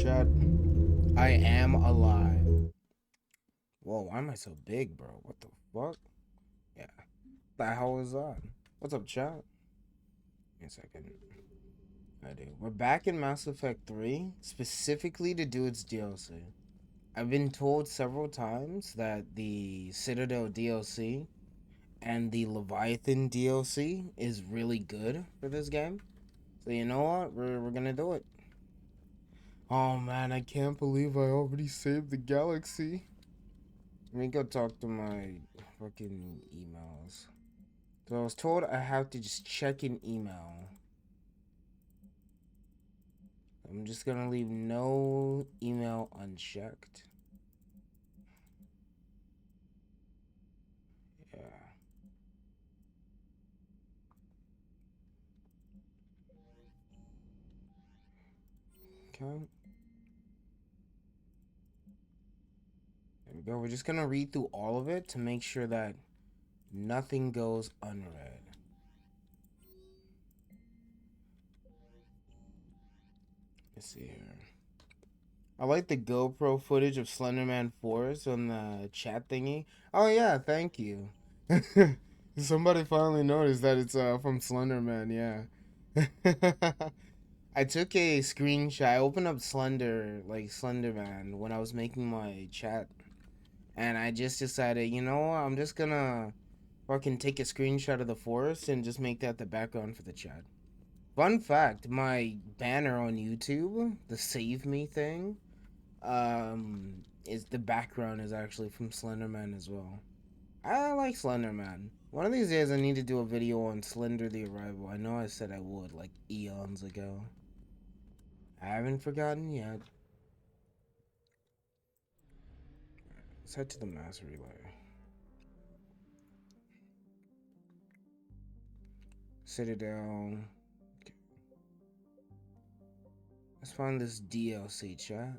chat. I am alive. Whoa, why am I so big, bro? What the fuck? Yeah. The hell is that? What's up, chat? Give me a second. I do. We're back in Mass Effect 3, specifically to do its DLC. I've been told several times that the Citadel DLC and the Leviathan DLC is really good for this game. So you know what? We're gonna do it. Oh man, I can't believe I already saved the galaxy. Let me go talk to my fucking emails. So I was told I have to just check an email. I'm just gonna leave no email unchecked. Yeah. Okay. There we go. We're just gonna read through all of it to make sure that nothing goes unread. Let's see here. I like the GoPro footage of Slenderman Forest on the chat thingy. Oh yeah, thank you. Somebody finally noticed that it's from Slenderman, yeah. I took a screenshot. I opened up Slenderman when I was making my chat. And I just decided, you know what, I'm just gonna fucking take a screenshot of the forest and just make that the background for the chat. Fun fact, my banner on YouTube, the save me thing, is the background is actually from Slenderman as well. I like Slenderman. One of these days I need to do a video on Slender the Arrival. I know I said I would like eons ago. I haven't forgotten yet. Let's head to the mass relay. Citadel. Okay. Let's find this DLC chat.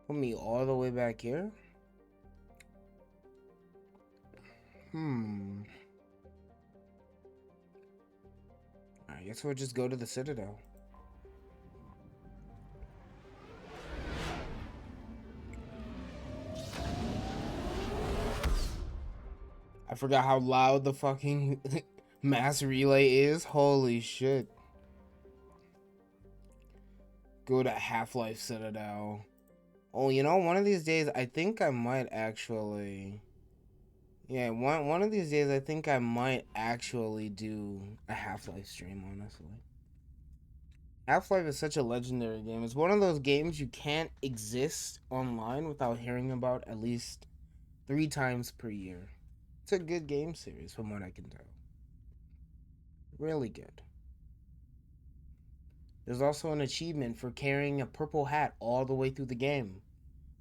Put me all the way back here? I guess we'll just go to the Citadel. I forgot how loud the fucking mass relay is. Holy shit. Go to Half-Life Citadel. Oh, you know, one of these days I think I might actually... Yeah, one of these days I think I might actually do a Half-Life stream, honestly. Half-Life is such a legendary game. It's one of those games you can't exist online without hearing about at least 3 times per year. It's a good game series from what I can tell. Really good. There's also an achievement for carrying a purple hat all the way through the game.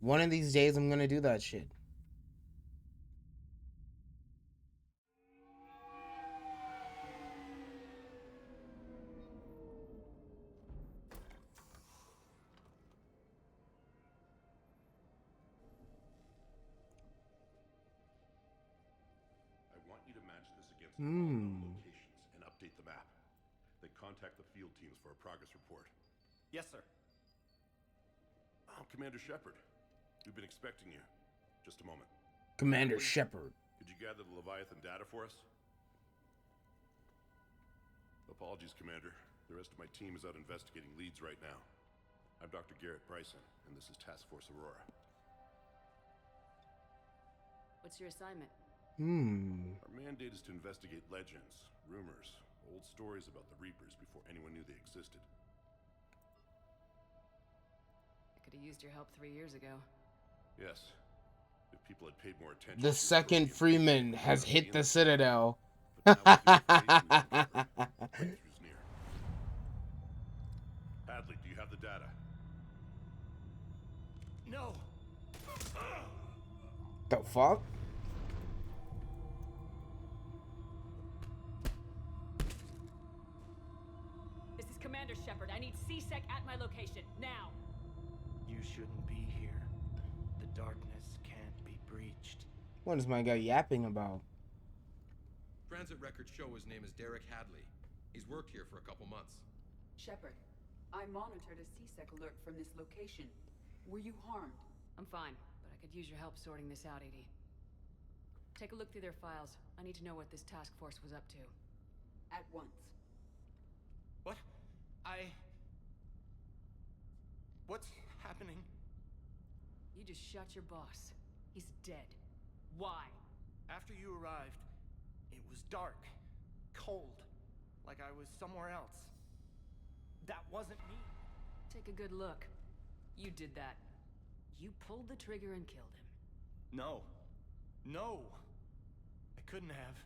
One of these days I'm gonna do that shit. I want you to match this against locations and update the map. Then contact the field teams for a progress report. Yes, sir. I'm Commander Shepard. We've been expecting you. Just a moment. Commander Shepard. Could you gather the Leviathan data for us? Apologies, Commander. The rest of my team is out investigating leads right now. I'm Dr. Garrett Bryson, and this is Task Force Aurora. What's your assignment? Our mandate is to investigate legends, rumors, old stories about the Reapers before anyone knew they existed. I could have used your help 3 years ago. Yes. If people had paid more attention. The second Freeman has hit the Citadel. But now with your faith, we remember. Breakthrough's near. Hadley, do you have the data? No. The fuck? This is Commander Shepard. I need C-Sec at my location, now! You shouldn't be here. The darkness can't be breached. What is my guy yapping about? Transit records show his name is Derek Hadley. He's worked here for a couple months. Shepard, I monitored a C-Sec alert from this location. Were you harmed? I'm fine, but I could use your help sorting this out, EDI. Take a look through their files. I need to know what this task force was up to. At once. What? What's happening? You just shot your boss. He's dead. Why? After you arrived, it was dark, cold, like I was somewhere else. That wasn't me. Take a good look. You did that. You pulled the trigger and killed him. No. No. I couldn't have.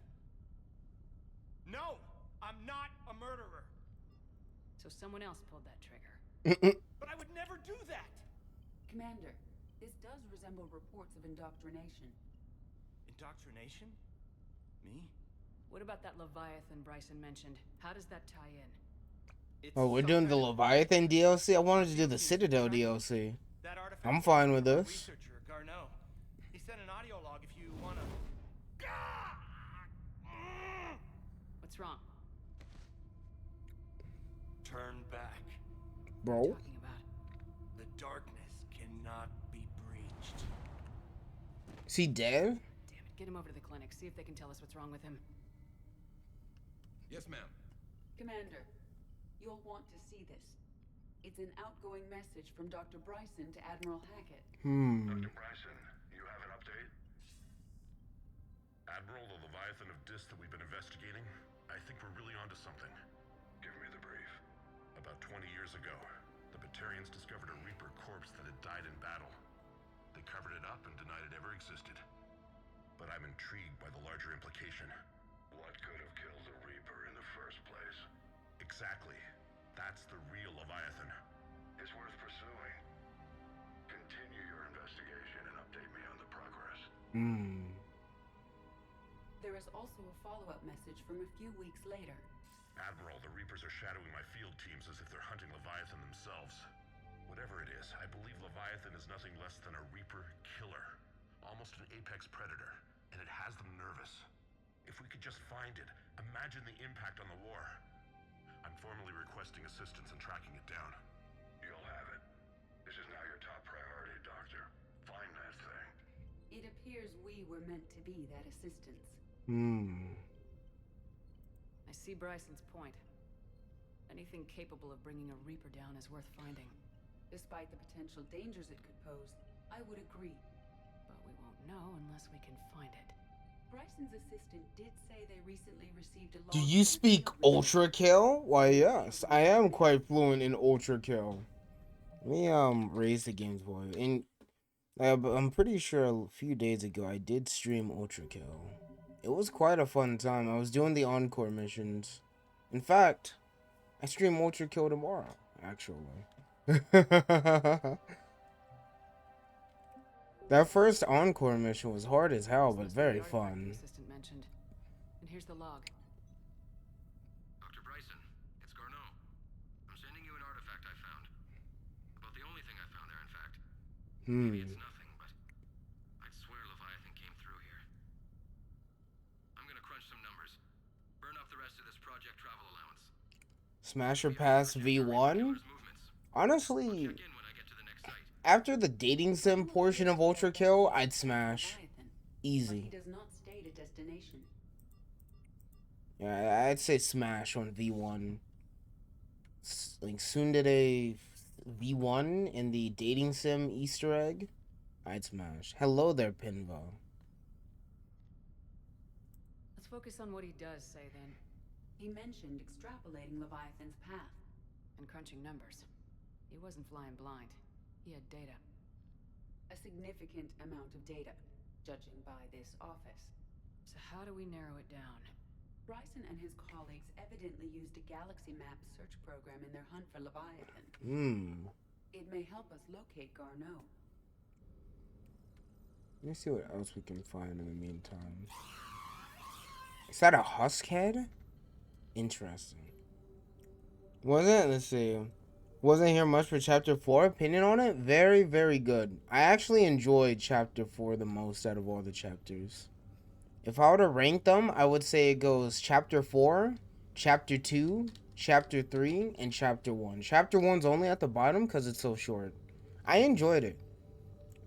No! I'm not a murderer. So someone else pulled that trigger. But I would never do that! Commander, this does resemble reports of indoctrination. Indoctrination? Me? What about that Leviathan Bryson mentioned? How does that tie in? It's Oh, we're some doing the kind of Leviathan DLC? I wanted to do the Citadel DLC. That artifact I'm fine with from a this. Researcher, Garneau. He sent an audio log if you wanna. What's wrong? Turn back. Bro. What are you talking about? The darkness cannot be breached. Is he dead? Damn it, get him over to the clinic. See if they can tell us what's wrong with him. Yes, ma'am. Commander, you'll want to see this. It's an outgoing message from Dr. Bryson to Admiral Hackett. Dr. Bryson, you have an update? Admiral, the Leviathan of Dis that we've been investigating, I think we're really onto something. Give me the brief. About 20 years ago, the Batarians discovered a Reaper corpse that had died in battle. They covered it up and denied it ever existed. But I'm intrigued by the larger implication. What could have killed the Reaper in the first place? Exactly. That's the real Leviathan. It's worth pursuing. Continue your investigation and update me on the progress. There is also a follow-up message from a few weeks later. Admiral, the Reapers are shadowing my field teams as if they're hunting Leviathan themselves. Whatever it is, I believe Leviathan is nothing less than a Reaper killer. Almost an apex predator, and it has them nervous. If we could just find it, imagine the impact on the war. I'm formally requesting assistance in tracking it down. You'll have it. This is now your top priority, Doctor. Find that thing. It appears we were meant to be that assistance. I see Bryson's point. Anything capable of bringing a Reaper down is worth finding. Despite the potential dangers it could pose, I would agree. But we won't know unless we can find it. Bryson's assistant did say they recently received a log Do you from a speak field report. Ultra Kill? Why, yes. I am quite fluent in Ultra Kill. Let me, raise the games for you. And I'm pretty sure a few days ago I did stream Ultra Kill. It was quite a fun time. I was doing the encore missions. In fact, I stream Ultra Kill tomorrow, actually. That first encore mission was hard as hell, but This must be very the artifact fun. The assistant mentioned. And here's the log. Dr. Bryson, it's Garneau. I'm sending you an artifact I found. About the only thing I found there, in fact. Maybe it's nothing, but I'd swear Leviathan came through here. I'm gonna crunch some numbers. Burn up the rest of this project travel allowance. Smasher Pass V1? Honestly, Check in when I get to the next site. after the dating sim portion of Ultra Kill, I'd smash. Leviathan, but Easy. he does not state a destination. Yeah, I'd say smash on V1. Like Tsundere V1 in the dating sim Easter egg, I'd smash. Hello there, Pinvo. Let's focus on what he does say then. He mentioned extrapolating Leviathan's path. And crunching numbers. He wasn't flying blind. He had data. A significant amount of data, judging by this office. So how do we narrow it down? Bryson and his colleagues evidently used a galaxy map search program in their hunt for Leviathan. It may help us locate Garneau. Let me see what else we can find in the meantime. Is that a husk head? Interesting. Was it? Let's see. Wasn't here much for chapter 4. Opinion on it? Very, very good. I actually enjoyed chapter 4 the most out of all the chapters. If I were to rank them, I would say it goes chapter 4, chapter 2, chapter 3, and chapter 1. Chapter 1's only at the bottom because it's so short. I enjoyed it.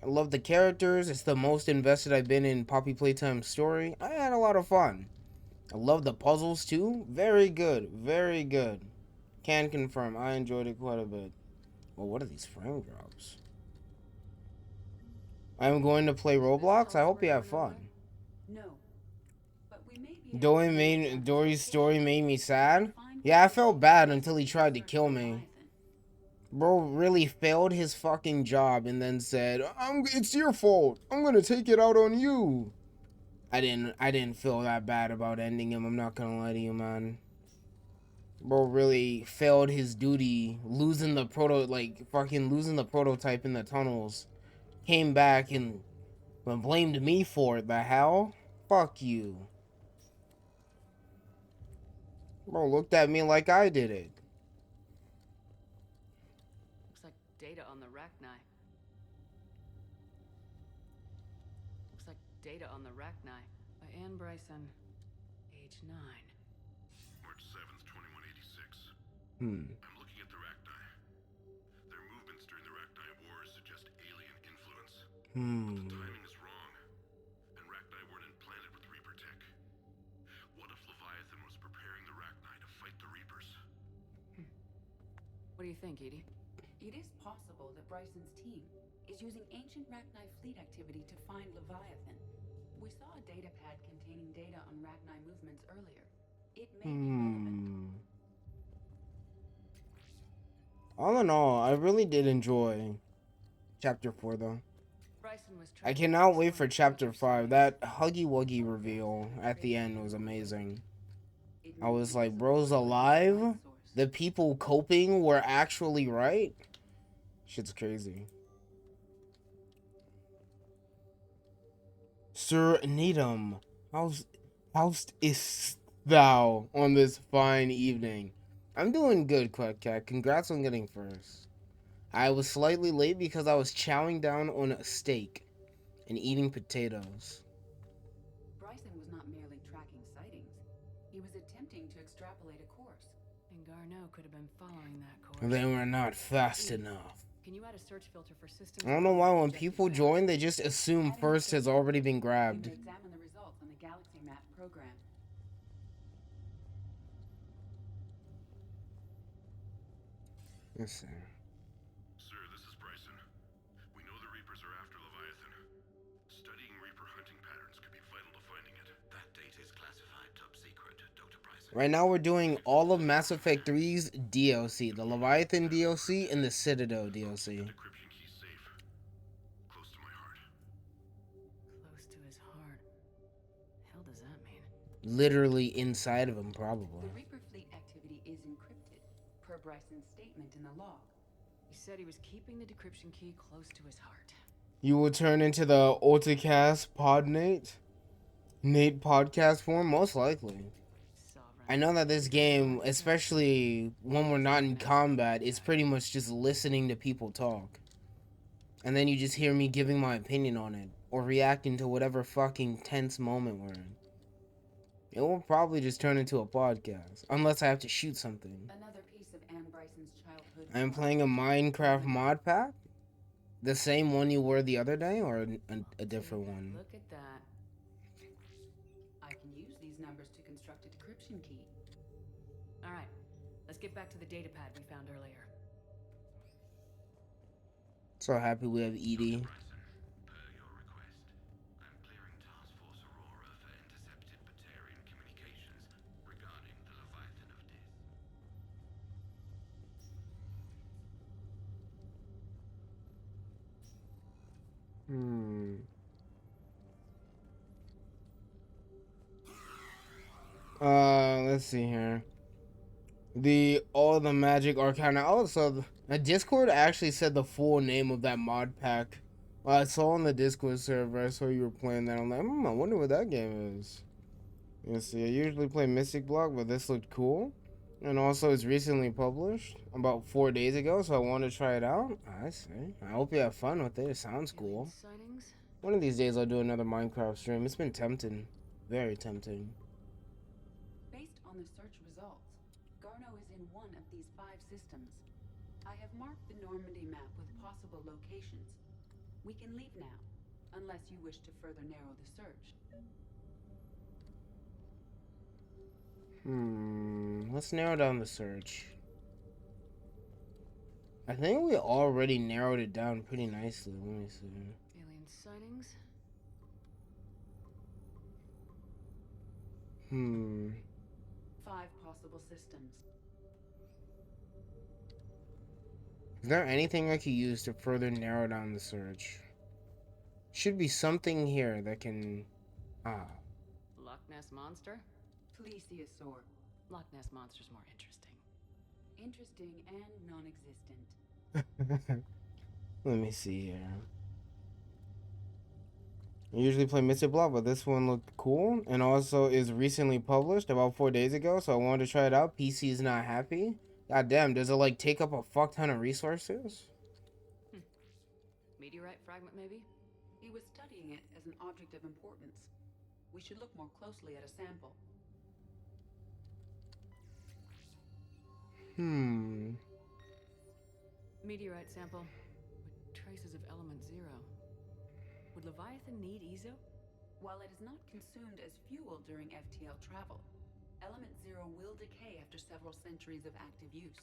I love the characters. It's the most invested I've been in Poppy Playtime's story. I had a lot of fun. I love the puzzles too. Very good. Very good. Can confirm. I enjoyed it quite a bit. Well, what are these frame drops? I'm going to play Roblox. I hope you have fun. No. But we may be Dory's story made me sad. Yeah, I felt bad until he tried to kill me. Bro really failed his fucking job and then said, "It's your fault. I'm gonna take it out on you." I didn't feel that bad about ending him. I'm not gonna lie to you, man. Bro really failed his duty, losing the prototype in the tunnels. Came back and blamed me for it. The hell? Fuck you. Bro looked at me like I did it. Looks like data on the Rachni. Looks like data on the Rachni by Anne Bryson, age 9. March 7th, 2186. Hmm. I'm looking at the Rachni. Their movements during the Rachni Wars suggest alien influence. Hmm. The timing is wrong, and Rachni weren't implanted with Reaper tech. What if Leviathan was preparing the Rachni to fight the Reapers? What do you think, Edie? It is possible that Bryson's team is using ancient Rachni fleet activity to find Leviathan. We saw a data pad containing data on Rachni movements earlier. It may be relevant. All in all, I really did enjoy chapter 4 though. Bryson was I trying to cannot wait for explain chapter user 5. science. That Huggy Wuggy reveal at the end was amazing. I was like, bro's alive? The people coping were actually right? Shit's crazy. Sir Needham, how's is thou on this fine evening? I'm doing good, Quack Cat. Congrats on getting first. I was slightly late because I was chowing down on a steak and eating potatoes. Bryson was not merely tracking sightings. He was attempting to extrapolate a course. And Garneau could have been following that course. They were not fast enough. Can you add a search filter for systems? I don't know why when people join, they just assume first has already been grabbed. You may examine the results on the Galaxy Map program. Let's see. Sir, this is Bryson. We know the Reapers are after Leviathan. Studying Reaper hunting patterns could be vital to finding it. That data is classified top secret, Dr. Bryson. Right now we're doing all of Mass Effect 3's DLC. The Leviathan DLC and the Citadel DLC. Decryption key safe. Close to my heart. Close to his heart. Hell does that mean? Literally inside of him, probably. The Reaper fleet activity is encrypted, per Bryson's statement in the log. He said he was keeping the decryption key close to his heart. You will turn into the Ulticast Podnate? Nate podcast form? Most likely. Sovereign. I know that this game, especially when we're not in combat, is pretty much just listening to people talk. And then you just hear me giving my opinion on it, or reacting to whatever fucking tense moment we're in. It will probably just turn into a podcast, unless I have to shoot something. Another piece of Anne Bryson's childhood. I'm playing a Minecraft mod pack? The same one you were the other day, or a different one? Look at that. I can use these numbers to construct a decryption key. All right, let's get back to the data pad we found earlier. So happy we have Edie. Bryson, per your request, I'm clearing Task Force Aurora for intercepted Batarian communications regarding the Leviathan of Dis. Let's see here. All the magic arcana. Also, the Discord actually said the full name of that mod pack. I saw on the Discord server. I saw you were playing that. I'm like, I wonder what that game is. Let's see. I usually play Mystic Block, but this looked cool. And also, it's recently published about 4 days ago, so I want to try it out. I see. I hope you have fun with it. It sounds Alien cool. sightings? One of these days, I'll do another Minecraft stream. It's been tempting. Very tempting. Based on the search results, Garneau is in one of these 5 systems. I have marked the Normandy map with possible locations. We can leave now, unless you wish to further narrow the search. Let's narrow down the search. I think we already narrowed it down pretty nicely. Let me see. Alien sightings? 5 possible systems. Is there anything I could use to further narrow down the search? Should be something here that can... Loch Ness Monster? Plesiosaur. Loch Ness Monster's more interesting. Interesting and non-existent. Let me see here. I usually play Mr. Block, but this one looked cool. And also is recently published about 4 days ago, so I wanted to try it out. PC is not happy. God damn, does it like take up a fuck ton of resources? Meteorite fragment, maybe? He was studying it as an object of importance. We should look more closely at a sample. Meteorite sample with traces of element 0. Would Leviathan need EZO? While it is not consumed as fuel during FTL travel, element 0 will decay after several centuries of active use.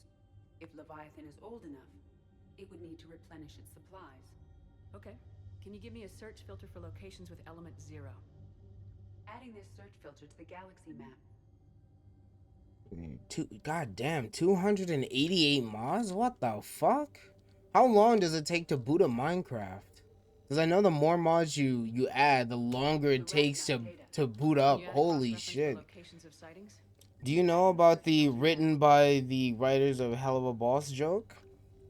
If Leviathan is old enough, it would need to replenish its supplies. Okay. Can you give me a search filter for locations with element 0? Adding this search filter to the galaxy map. God damn, 288 mods? What the fuck? How long does it take to boot a Minecraft? Because I know the more mods you add, the longer it takes to boot up. Can you add Holy cross-reference for shit. locations of sightings? Do you know about the written by the writers of Hell of a Boss joke?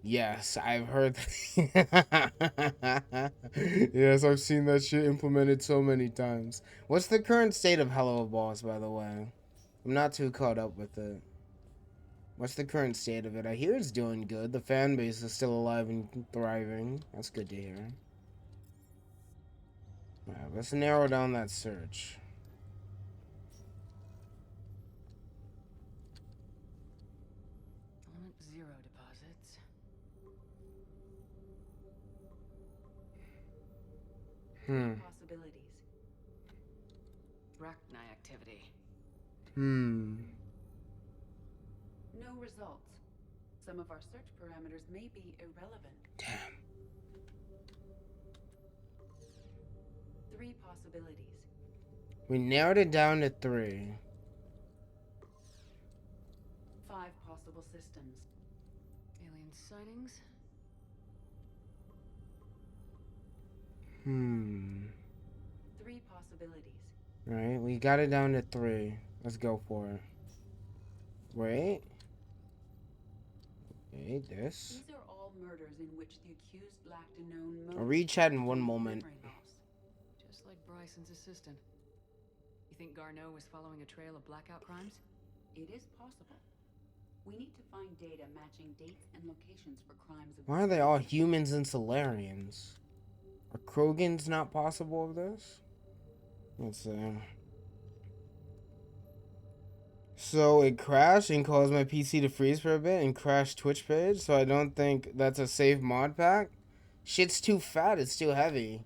Yes, I've heard that. Yes, I've seen that shit implemented so many times. What's the current state of Hell of a Boss, by the way? I'm not too caught up with it. What's the current state of it? I hear it's doing good. The fan base is still alive and thriving. That's good to hear. Alright, let's narrow down that search. Element 0 deposits. Possibilities. Rachni activity. No results. Some of our search parameters may be irrelevant. Damn. 3 possibilities. We narrowed it down to 3. 5 possible systems. Alien sightings? 3 possibilities. Right, we got it down to 3. Let's go for it. Wait. Okay, this. These are all murders in which the accused lacked a known I'll motive. read chat in one moment. Memory loss. Just like Bryson's assistant. You think Garneau was following a trail of blackout crimes? It is possible. We need to find data matching dates and locations for crimes of Why are they all humans and Solarians? Are Krogans not possible of this? Let's see. So it crashed and caused my PC to freeze for a bit and crashed Twitch page, so I don't think that's a safe mod pack. Shit's too fat, it's too heavy.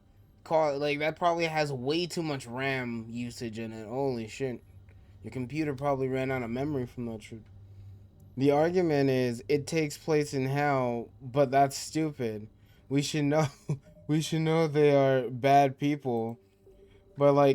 Like, that probably has way too much RAM usage in it. Holy shit. Your computer probably ran out of memory from that shit. The argument is, it takes place in hell, but that's stupid. We should know, we should know they are bad people. But, like,